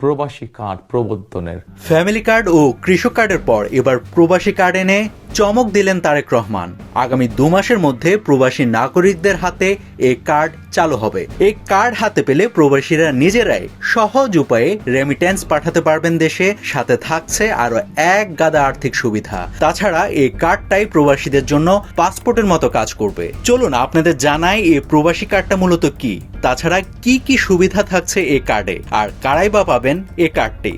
প্রবাসী কার্ড প্রবর্তনের। Family card ও কৃষক কার্ডের পর এবার প্রবাসী কার্ড এনে চমক দিলেন তারেক রহমান। আগামী 2 মাসের মধ্যে প্রবাসী নাগরিকদের হাতে এই কার্ড চালু হবে। এই কার্ড হাতে পেলে প্রবাসীরা নিজেরাই সহজ উপায়ে রেমিটেন্স পাঠাতে পারবেন দেশে, সাথে থাকছে আরো এক গাদা আর্থিক সুবিধা। তাছাড়া এই কার্ডটাই প্রবাসীদের জন্য পাসপোর্টের মতো কাজ করবে। চলুন আপনাদের জানাই এই প্রবাসী কার্ডটা মূলত কি, তাছাড়া কি কি সুবিধা থাকছে এই কার্ডে, আর কারাই বা পাবেন এই কার্ডটি।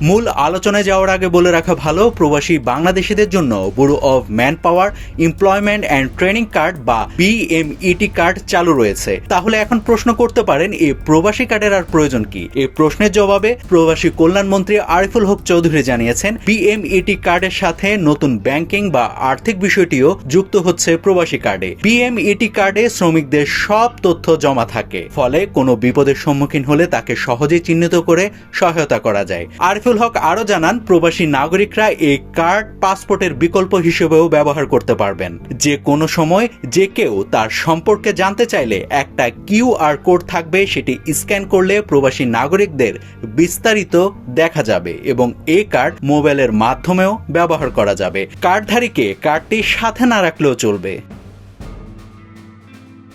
মূল আলোচনায় যাওয়ার আগে বলে রাখা ভালো, প্রবাসী বাংলাদেশিদের জন্য bureau of man power employment and training card বা BMET কার্ড চালু রয়েছে। তাহলে এখন প্রশ্ন করতে পারেন, এই প্রবাসী কার্ডের আর প্রয়োজন কি? এই প্রশ্নের জবাবে প্রবাসী কল্যাণ মন্ত্রী আরিফুল হক চৌধুরী জানিয়েছেন, BMET কার্ডের সাথে নতুন ব্যাংকিং বা আর্থিক বিষয়টিও যুক্ত হচ্ছে প্রবাসী কার্ডে। BMET কার্ডে শ্রমিকদের সব তথ্য জমা থাকে, ফলে কোনো বিপদের সম্মুখীন হলে তাকে সহজেই চিহ্নিত করে সহায়তা করা যায়। আরিফুল হক আরো জানান, প্রবাসী নাগরিকরা এই কার্ড পাসপোর্টের বিকল্প হিসেবেও ব্যবহার করতে পারবেন। যে কোনো সময় যে কেউ তার সম্পর্কে জানতে চাইলে একটা QR কোড থাকবে, সেটি স্ক্যান করলে প্রবাসী নাগরিকদের বিস্তারিত দেখা যাবে এবং এই কার্ড মোবাইলের মাধ্যমেও ব্যবহার করা যাবে। কার্ডধারীকে কার্ডটি সাথে না রাখলেও চলবে।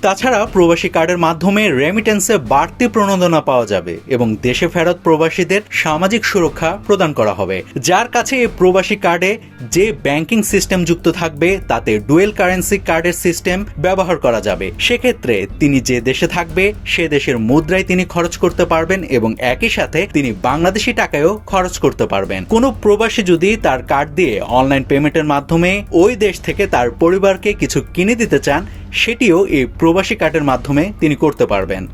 তাছাড়া প্রবাসী কার্ডের মাধ্যমে রেমিটেন্সে বাড়তি প্রণোদনা পাওয়া যাবে এবং দেশে ফেরত প্রবাসীদের সামাজিক সুরক্ষা প্রদান করা হবে। যার কাছে এই প্রবাসী কার্ডে যে ব্যাংকিং সিস্টেম যুক্ত থাকবে তাতে ডুয়েল কারেন্সি কার্ডের সিস্টেম ব্যবহার করা যাবে। সেক্ষেত্রে তিনি যে দেশে থাকবে সে দেশের মুদ্রায় তিনি খরচ করতে পারবেন এবং একই সাথে তিনি বাংলাদেশি টাকায়ও খরচ করতে পারবেন। কোনো প্রবাসী যদি তার কার্ড দিয়ে অনলাইন পেমেন্টের মাধ্যমে ওই দেশ থেকে তার পরিবারকে কিছু কিনে দিতে চান, সেটিও এই প্রবাসী কার্ডের মাধ্যমে তিনি করতে পারবেন।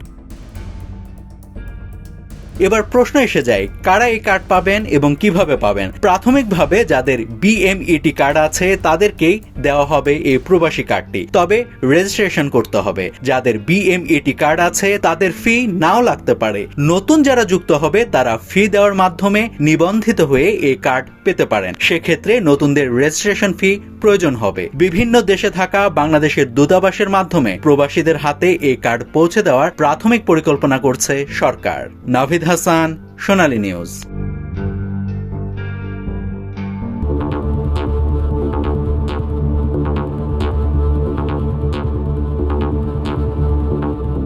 এবার প্রশ্ন এসে যায়, কারা এই কার্ড পাবেন এবং কিভাবে পাবেন? প্রাথমিকভাবে যাদের BMET কার্ড আছে তাদেরকেই দেওয়া হবে এই প্রবাসী কার্ডটি, তবে রেজিস্ট্রেশন করতে হবে। যাদের BMET কার্ড আছে তাদের ফি নাও লাগতে পারে। নতুন যারা যুক্ত হবে তারা ফি দেওয়ার মাধ্যমে নিবন্ধিত হয়ে এই কার্ড পেতে পারেন। সেক্ষেত্রে নতুনদের রেজিস্ট্রেশন ফি প্রয়োজন হবে। বিভিন্ন দেশে থাকা বাংলাদেশের দূতাবাসের মাধ্যমে প্রবাসীদের হাতে এই কার্ড পৌঁছে দেওয়ার প্রাথমিক পরিকল্পনা করছে সরকার। নাভিদ হাসান, সোনালী নিউজ।